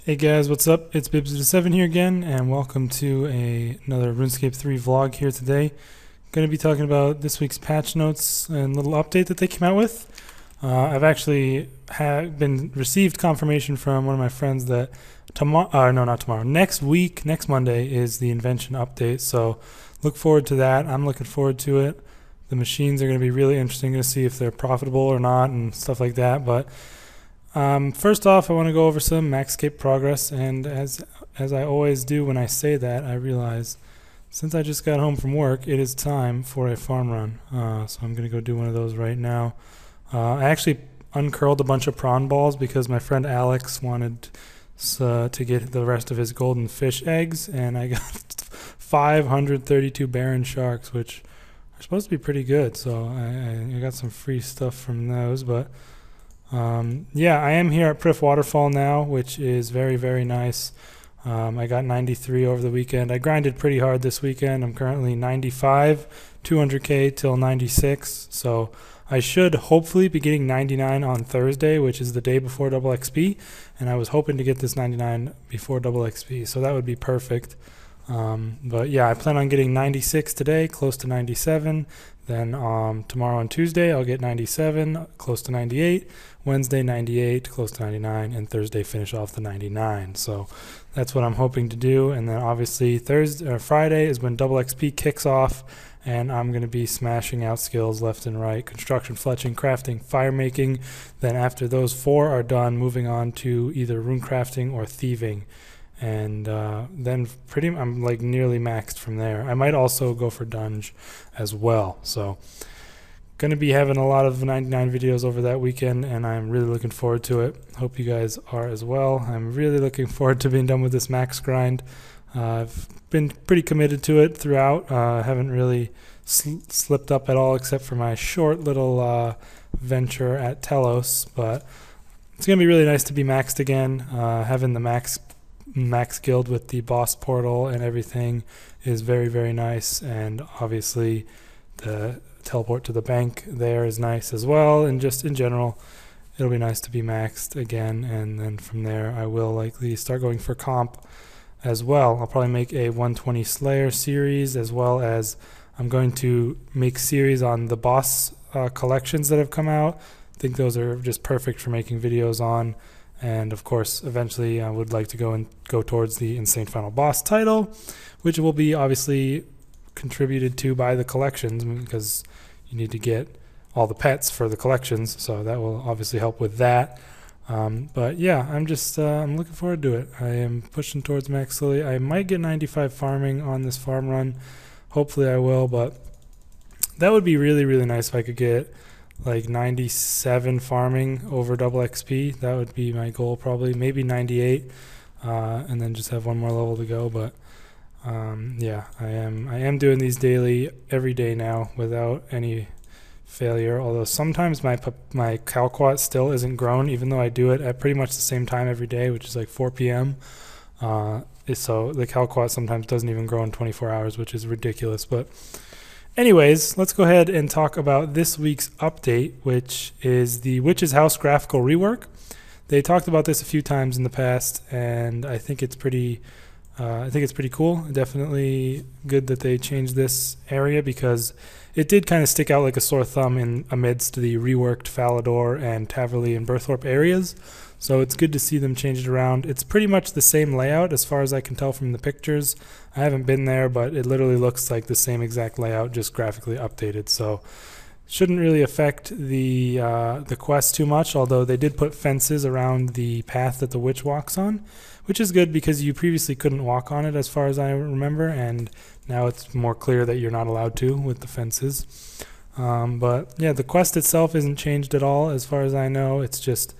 Hey guys, what's up? It's Bibs7 here again, and welcome to another RuneScape 3 vlog here today. Going to be talking about this week's patch notes and little update that they came out with. I've actually been received confirmation from one of my friends that next week, next Monday is the invention update, so look forward to that. I'm looking forward to it. The machines are going to be really interesting to see if they're profitable or not and stuff like that, but first off, I want to go over some Maxscape progress, and as I always do when I say that, I realize since I just got home from work, it is time for a farm run. So I'm going to go do one of those right now. I actually uncurled a bunch of prawn balls because my friend Alex wanted to get the rest of his golden fish eggs, and I got 532 Baron sharks, which are supposed to be pretty good. So I got some free stuff from those, but yeah, I am here at Priff Waterfall now, which is very, very nice. I got 93 over the weekend. I grinded pretty hard this weekend. I'm currently 95, 200k till 96. So I should hopefully be getting 99 on Thursday, which is the day before double XP. And I was hoping to get this 99 before double XP, so that would be perfect. But yeah, I plan on getting 96 today, close to 97. Then tomorrow on Tuesday, I'll get 97, close to 98. Wednesday, 98, close to 99. And Thursday, finish off the 99. So that's what I'm hoping to do. And then obviously Friday is when double XP kicks off. And I'm going to be smashing out skills left and right. Construction, fletching, crafting, fire making. Then after those 4 are done, moving on to either rune crafting or thieving. And then I'm like nearly maxed from there. I might also go for dunge as well. So going to be having a lot of 99 videos over that weekend, and I'm really looking forward to it. Hope you guys are as well. I'm really looking forward to being done with this max grind. I've been pretty committed to it throughout. I haven't really slipped up at all except for my short little venture at Telos, but it's going to be really nice to be maxed again. Having the max guild with the boss portal and everything is very, very nice, and obviously the teleport to the bank there is nice as well, and just in general it'll be nice to be maxed again. And then from there I will likely start going for comp as well. I'll probably make a 120 Slayer series, as well as I'm going to make series on the boss collections that have come out. I think those are just perfect for making videos on. And of course, eventually I would like to go towards the Insane Final Boss title, which will be obviously contributed to by the collections, because you need to get all the pets for the collections, so that will obviously help with that. But yeah, I'm looking forward to it. I am pushing towards max slowly. I might get 95 farming on this farm run. Hopefully I will, but that would be really, really nice if I could get like 97 farming over double XP. That would be my goal, probably maybe 98, and then just have one more level to go. But yeah, I am doing these daily every day now without any failure, although sometimes my calquat still isn't grown, even though I do it at pretty much the same time every day, which is like 4 p.m. So the calquat sometimes doesn't even grow in 24 hours, which is ridiculous. But anyways, let's go ahead and talk about this week's update, which is the Witch's House graphical rework. They talked about this a few times in the past, and I think it's pretty cool. Definitely good that they changed this area, because it did kind of stick out like a sore thumb amidst the reworked Falador and Taverley and Berthorpe areas. So it's good to see them change it around. It's pretty much the same layout as far as I can tell from the pictures. I haven't been there, but it literally looks like the same exact layout, just graphically updated. So shouldn't really affect the quest too much, although they did put fences around the path that the witch walks on, which is good because you previously couldn't walk on it as far as I remember, and now it's more clear that you're not allowed to with the fences. But yeah, the quest itself isn't changed at all as far as I know. It's just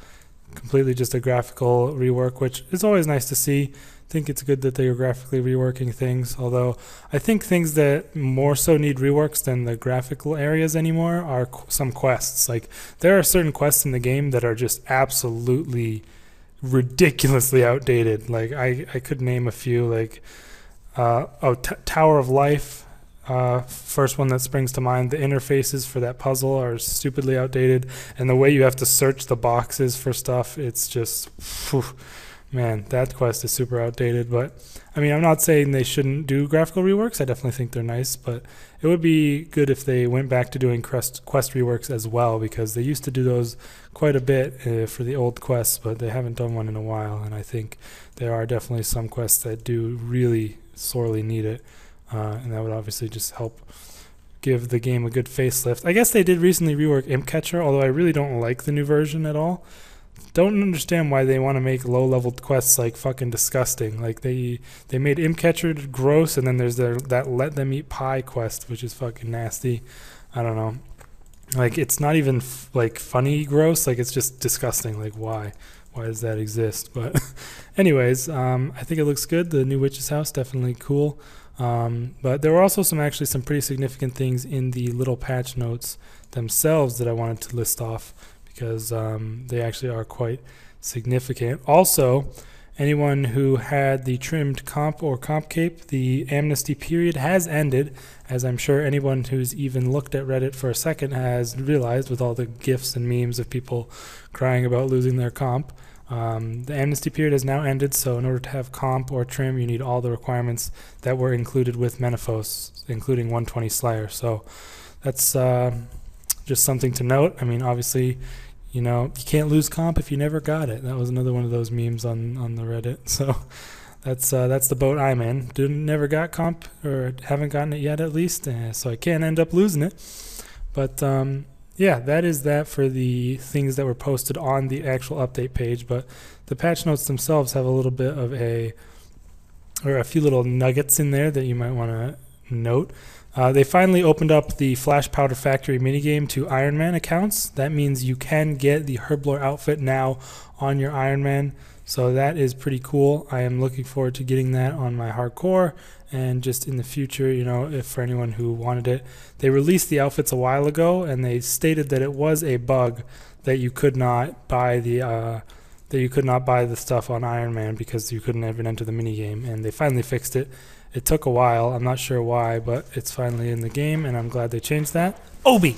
completely just a graphical rework, which is always nice to see. I think it's good that they are graphically reworking things, although I think things that more so need reworks than the graphical areas anymore are some quests. Like, there are certain quests in the game that are just absolutely ridiculously outdated. Like, I could name a few, like Tower of Life. First one that springs to mind, the interfaces for that puzzle are stupidly outdated, and the way you have to search the boxes for stuff, it's just Man, that quest is super outdated. But I mean, I'm not saying they shouldn't do graphical reworks. I definitely think they're nice, but it would be good if they went back to doing quest reworks as well, because they used to do those quite a bit for the old quests, but they haven't done one in a while. And I think there are definitely some quests that do really sorely need it, and that would obviously just help give the game a good facelift. I guess they did recently rework Imp Catcher, although I really don't like the new version at all. Don't understand why they want to make low-level quests like fucking disgusting. Like they made Imp Catcher gross, and then there's that Let Them Eat Pie quest, which is fucking nasty. I don't know. Like it's not even like funny gross. Like it's just disgusting. Like why? Why does that exist? But anyways, I think it looks good. The new Witch's House, definitely cool. But there were also some pretty significant things in the little patch notes themselves that I wanted to list off, because they actually are quite significant. Also, anyone who had the trimmed comp or comp cape, the amnesty period has ended, as I'm sure anyone who's even looked at Reddit for a second has realized with all the GIFs and memes of people crying about losing their comp. The amnesty period has now ended, so in order to have comp or trim, you need all the requirements that were included with Menaphos, including 120 Slayer. So that's just something to note. I mean, obviously, you can't lose comp if you never got it. That was another one of those memes on the Reddit. So that's the boat I'm in. Never got comp, or haven't gotten it yet at least, so I can't end up losing it. But yeah, that is that for the things that were posted on the actual update page. But the patch notes themselves have a little bit of a few little nuggets in there that you might want to note. They finally opened up the Flash Powder Factory minigame to Ironman accounts. That means you can get the Herblore outfit now on your Ironman, so that is pretty cool. I am looking forward to getting that on my hardcore, and just in the future, if for anyone who wanted it. They released the outfits a while ago, and they stated that it was a bug that you could not buy the stuff on Ironman because you couldn't even enter the minigame, and they finally fixed it. It took a while. I'm not sure why, but it's finally in the game, and I'm glad they changed that. Obi!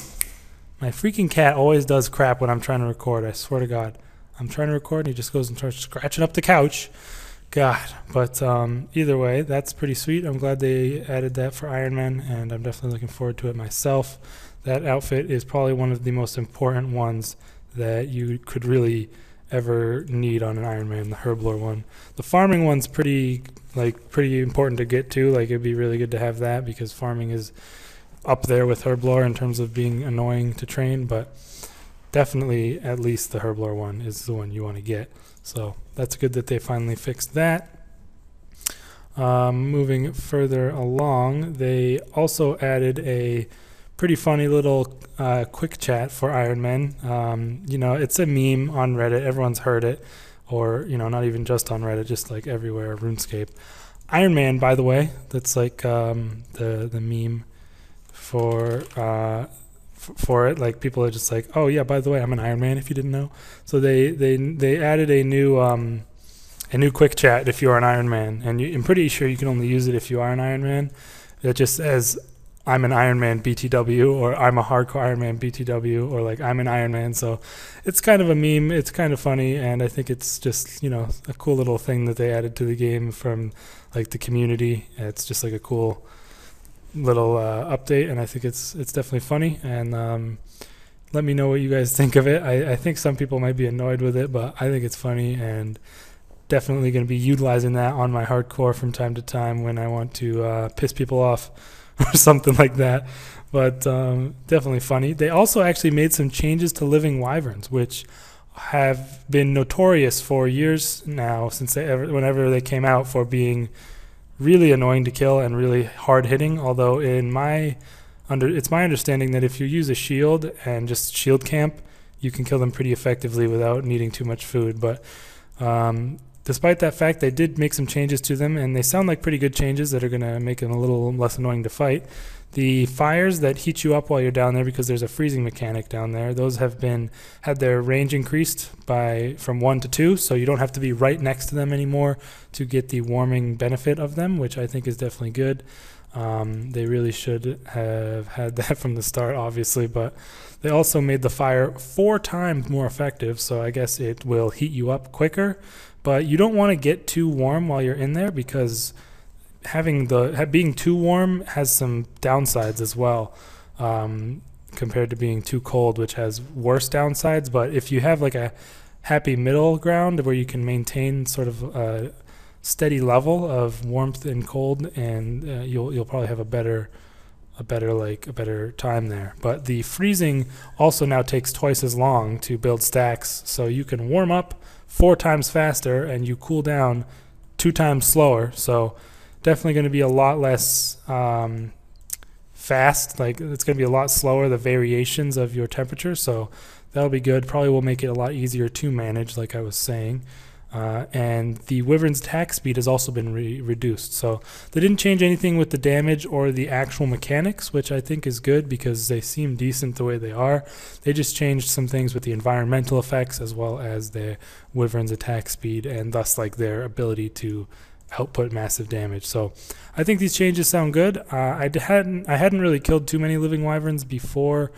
My freaking cat always does crap when I'm trying to record, I swear to God. I'm trying to record, and he just goes and starts scratching up the couch. God. But either way, that's pretty sweet. I'm glad they added that for Ironman, and I'm definitely looking forward to it myself. That outfit is probably one of the most important ones that you could really ever need on an Ironman, the Herblore one. The farming one's pretty important to get to. Like, it'd be really good to have that, because farming is up there with Herblore in terms of being annoying to train, but definitely at least the Herblore one is the one you want to get. So that's good that they finally fixed that. Moving further along, they also added a pretty funny little quick chat for Ironman. It's a meme on Reddit. Everyone's heard it, or not even just on Reddit, just like everywhere. RuneScape. Ironman, by the way, that's like the meme for it. Like, people are just like, oh yeah, by the way, I'm an Ironman, if you didn't know. So they added a new quick chat if you are an Ironman, and I'm pretty sure you can only use it if you are an Ironman. It just says, I'm an Ironman BTW, or I'm a hardcore Ironman BTW, or like, I'm an Ironman. So it's kind of a meme. It's kind of funny, and I think it's just a cool little thing that they added to the game from like the community. It's just like a cool little update, and I think it's definitely funny. And let me know what you guys think of it. I think some people might be annoyed with it, but I think it's funny, and definitely going to be utilizing that on my hardcore from time to time when I want to piss people off or something like that. But definitely funny. They also actually made some changes to living wyverns, which have been notorious for years now, since whenever they came out, for being really annoying to kill and really hard hitting. Although it's my understanding that if you use a shield and just shield camp, you can kill them pretty effectively without needing too much food. But despite that fact, they did make some changes to them, and they sound like pretty good changes that are going to make them a little less annoying to fight. The fires that heat you up while you're down there, because there's a freezing mechanic down there, those have had their range increased from 1 to 2, so you don't have to be right next to them anymore to get the warming benefit of them, which I think is definitely good. They really should have had that from the start, obviously, but they also made the fire 4 times more effective, so I guess it will heat you up quicker. But you don't want to get too warm while you're in there, because being too warm has some downsides as well, compared to being too cold, which has worse downsides. But if you have like a happy middle ground where you can maintain sort of a steady level of warmth and cold, and you'll probably have a better time there. But the freezing also now takes twice as long to build stacks, so you can warm up 4 times faster and you cool down 2 times slower. So definitely going to be a lot less fast. Like, it's going to be a lot slower, the variations of your temperature, so that'll be good. Probably will make it a lot easier to manage, like I was saying. And the Wyvern's attack speed has also been reduced. So they didn't change anything with the damage or the actual mechanics, which I think is good because they seem decent the way they are. They just changed some things with the environmental effects as well as the Wyvern's attack speed, and thus like their ability to output massive damage. So I think these changes sound good. I hadn't really killed too many living wyverns before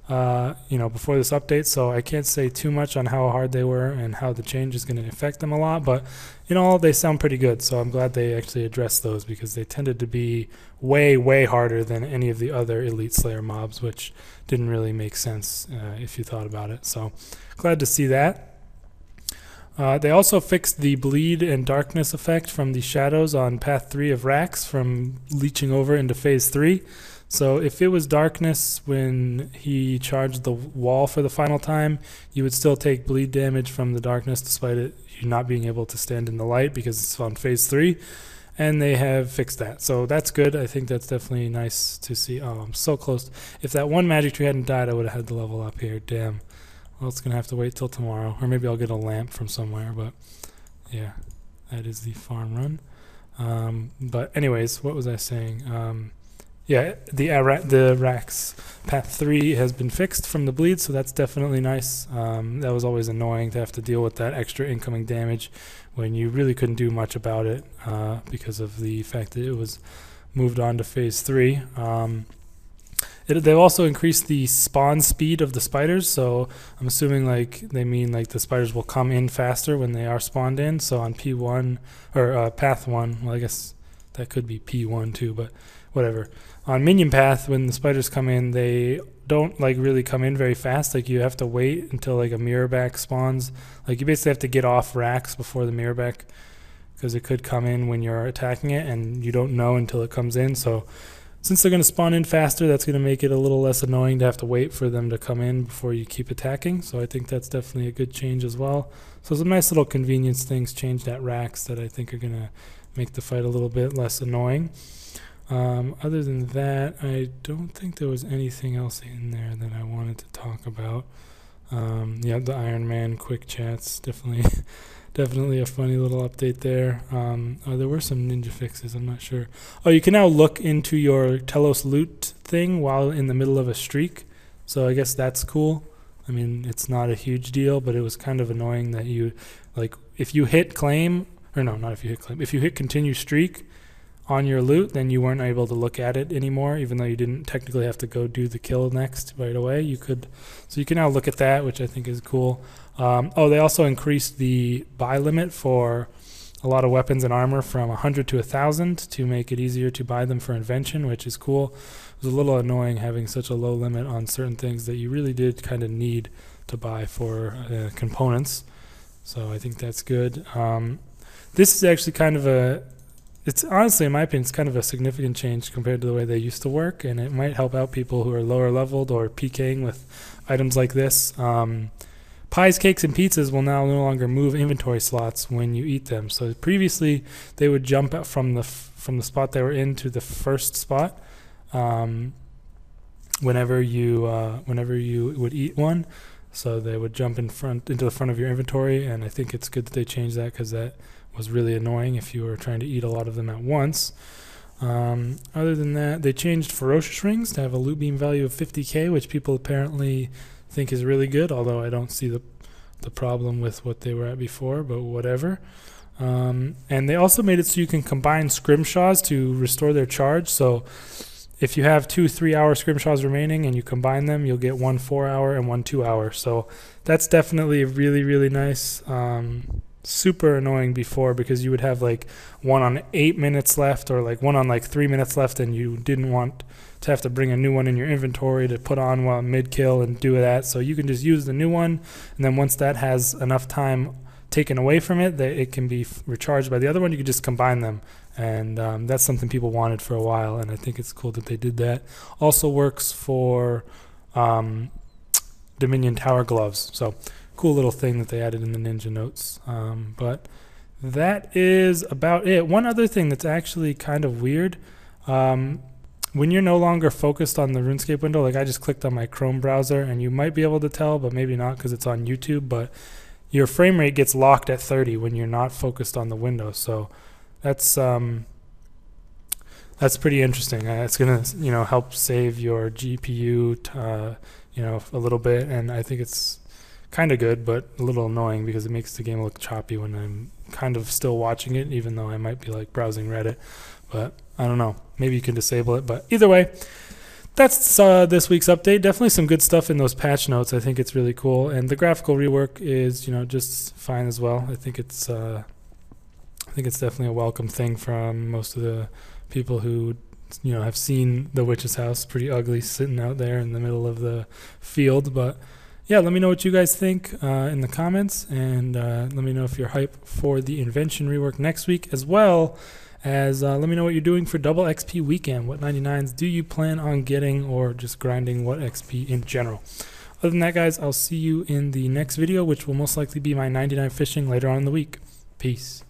before this update, so I can't say too much on how hard they were and how the change is going to affect them a lot, but in all, they sound pretty good. So I'm glad they actually addressed those, because they tended to be way harder than any of the other Elite Slayer mobs, which didn't really make sense if you thought about it. So glad to see that. They also fixed the bleed and darkness effect from the shadows on path 3 of Rax from leeching over into phase 3. So if it was darkness when he charged the wall for the final time, you would still take bleed damage from the darkness despite you not being able to stand in the light because it's on phase 3. And they have fixed that. So that's good. I think that's definitely nice to see. Oh, I'm so close. If that one magic tree hadn't died, I would have had the level up here. Damn. Well, it's going to have to wait till tomorrow. Or maybe I'll get a lamp from somewhere. But yeah, that is the farm run. But anyways, what was I saying? Yeah, the Rax path 3 has been fixed from the bleed, so that's definitely nice. That was always annoying to have to deal with that extra incoming damage when you really couldn't do much about it because of the fact that it was moved on to phase 3. They've also increased the spawn speed of the spiders, so I'm assuming they mean the spiders will come in faster when they are spawned in. So on P1 or path 1, well, I guess that could be P1 too, but whatever. On Minion Path, when the spiders come in, they don't really come in very fast. You have to wait until a mirrorback spawns. You basically have to get off Rax before the mirrorback, because it could come in when you're attacking it and you don't know until it comes in. So since they're going to spawn in faster, that's going to make it a little less annoying to have to wait for them to come in before you keep attacking. So I think that's definitely a good change as well. So some nice little convenience things changed at Rax that I think are going to make the fight a little bit less annoying. Other than that, I don't think there was anything else in there that I wanted to talk about. Yeah, the Ironman quick chats, definitely a funny little update there. There were some ninja fixes, I'm not sure. Oh, you can now look into your Telos loot thing while in the middle of a streak, so I guess that's cool. I mean, it's not a huge deal, but it was kind of annoying that you, if you hit claim, or no, not if you hit claim, if you hit continue streak on your loot, then you weren't able to look at it anymore, even though you didn't technically have to go do the kill next right away. So you can now look at that, which I think is cool. They also increased the buy limit for a lot of weapons and armor from 100 to 1,000 to make it easier to buy them for invention, which is cool. It was a little annoying having such a low limit on certain things that you really did kind of need to buy for components. So I think that's good. This is actually it's honestly, in my opinion, it's kind of a significant change compared to the way they used to work, and it might help out people who are lower leveled or PKing with items like this. Pies, cakes, and pizzas will now no longer move inventory slots when you eat them. So previously, they would jump up from the spot they were in to the first spot whenever you would eat one. So they would jump into the front of your inventory, and I think it's good that they changed that, because that was really annoying if you were trying to eat a lot of them at once. Other than that, they changed ferocious rings to have a loot beam value of 50k, which people apparently think is really good, although I don't see the the problem with what they were at before, but whatever. And they also made it so you can combine scrimshaws to restore their charge. So if you have 2 3-hour scrimshaws remaining and you combine them, you'll get 1 4-hour and 1 2-hour. So that's definitely really, really nice. Super annoying before, because you would have like one on 8 minutes left, or like one on like 3 minutes left, and you didn't want to have to bring a new one in your inventory to put on while mid-kill and do that. So you can just use the new one, and then once that has enough time taken away from it that it can be recharged by the other one, you can just combine them. And that's something people wanted for a while, and I think it's cool that they did that. Also works for Dominion Tower gloves. So cool little thing that they added in the Ninja notes. But that is about it. One other thing that's actually kind of weird, when you're no longer focused on the RuneScape window, like I just clicked on my Chrome browser, and you might be able to tell, but maybe not because it's on YouTube, but your frame rate gets locked at 30 when you're not focused on the window. So that's pretty interesting. It's gonna help save your GPU a little bit, and I think it's kind of good, but a little annoying because it makes the game look choppy when I'm kind of still watching it, even though I might be like browsing Reddit. But I don't know, maybe you can disable it. But either way, that's this week's update. Definitely some good stuff in those patch notes. I think it's really cool, and the graphical rework is just fine as well. I think it's definitely a welcome thing from most of the people who have seen the witch's house. Pretty ugly sitting out there in the middle of the field. But yeah, let me know what you guys think in the comments, and let me know if you're hype for the invention rework next week, as well as let me know what you're doing for double XP weekend. What 99s do you plan on getting, or just grinding what XP in general? Other than that, guys, I'll see you in the next video, which will most likely be my 99 fishing later on in the week. Peace.